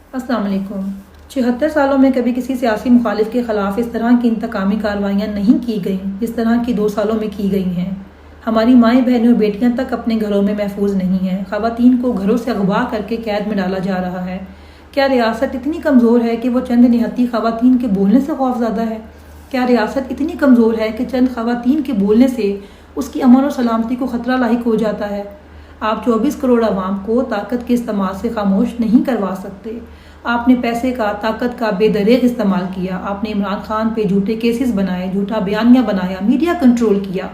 अस्सलाम वालेकुम। 74 सालों में कभी किसी सियासी मुखालिफ के खिलाफ इस तरह की इंतकामी कार्रवाइयाँ नहीं की गईं जिस तरह की 2 सालों में की गई हैं। हमारी माएँ, बहनें और बेटियाँ तक अपने घरों में महफूज नहीं हैं। ख़वातीन को घरों से अगवा करके कैद में डाला जा रहा है। क्या रियासत इतनी कमज़ोर है कि वो चंद निहत्ती ख़वातीन के बोलने से खौफज़दा है? क्या रियासत इतनी कमज़ोर है कि चंद ख़वातीन के बोलने से उसकी अमन और सलामती को ख़तरा लाहिक हो जाता है? आप 24 करोड़ आवाम को ताकत के इस्तेमाल से खामोश नहीं करवा सकते। आपने पैसे का, ताकत का बेदरेग इस्तेमाल किया। आपने इमरान खान पे झूठे केसेस बनाए, झूठा बयानिया बनाया, मीडिया कंट्रोल किया।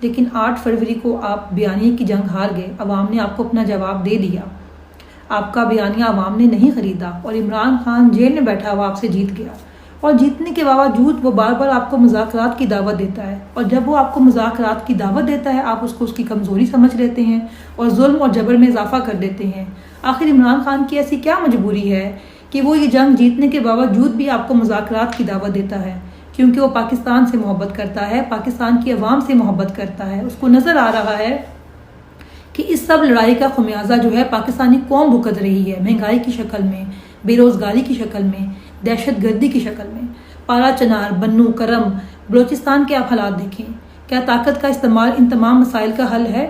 लेकिन 8 फरवरी को आप बयानिए की जंग हार गए। अवाम ने आपको अपना जवाब दे दिया। आपका बयानिया अवाम ने नहीं खरीदा और इमरान खान जेल में बैठा हुआ आपसे जीत गया। और जीतने के बावजूद वो बार बार आपको मुज़ाकरात की दावत देता है, और जब वो आपको मुज़ाकरात की दावत देता है आप उसको उसकी कमज़ोरी समझ लेते हैं और जुल्म और जबर में इजाफा कर देते हैं। आखिर इमरान खान की ऐसी क्या मजबूरी है कि वो ये जंग जीतने के बावजूद भी आपको मुज़ाकरात की दावत देता है? क्योंकि वो पाकिस्तान से मोहब्बत करता है, पाकिस्तान की अवाम से मोहब्बत करता है। उसको नज़र आ रहा है कि इस सब लड़ाई का खुमियाजा जो है पाकिस्तानी कौम भुगत रही है, महंगाई की शक्ल में, बेरोज़गारी की शक्ल में, दहशत गर्दी की शक्ल में। पारा चनार, बन्नू, करम, बलोचिस्तान के आप हालात देखें। क्या ताकत का इस्तेमाल इन तमाम मसाइल का हल है?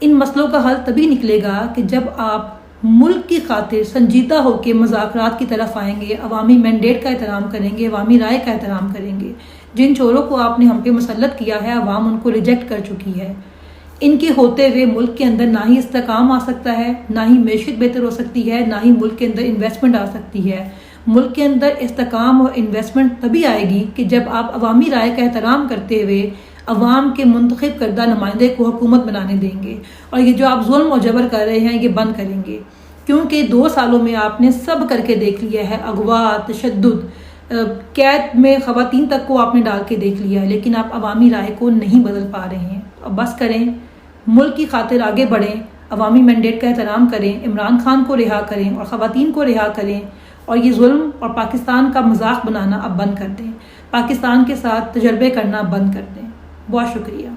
इन मसलों का हल तभी निकलेगा कि जब आप मुल्क की खातिर संजीदा होकर मुज़ाकरात की तरफ आएंगे, अवामी मैंडेट का एहतराम करेंगे, अवामी राय का एहतराम करेंगे। जिन चोरों को आपने हम पे मुसल्लत किया है, अवाम उनको रिजेक्ट कर चुकी है। इनके होते हुए मुल्क के अंदर ना ही इस्तेकाम आ सकता है, ना ही मैशियत बेहतर हो सकती है, ना ही मुल्क के अंदर इन्वेस्टमेंट आ सकती है। मुल्क के अंदर इस्तेकाम और इन्वेस्टमेंट तभी आएगी कि जब आप अवामी राय का एहतराम करते हुए अवाम के मुंतखब करदा नुमाइंदे को हुकूमत बनाने देंगे, और ये जो आप जुल्म और जबर कर रहे हैं ये बंद करेंगे। क्योंकि 2 सालों में आपने सब करके देख लिया है। अगवा, तशद्दुद, कैद में ख़वातीन तक को आपने डाल के देख लिया है, लेकिन आप अवामी राय को नहीं बदल पा रहे हैं। अब बस करें, मुल्क की खातिर आगे बढ़ें, अवामी मैंडेट का एहतराम करें, इमरान खान को रिहा करें और ख़वातीन को रिहा करें, और ये जुल्म और पाकिस्तान का मजाक बनाना अब बंद कर दें। पाकिस्तान के साथ तजर्बे करना बंद कर दें। बहुत शुक्रिया।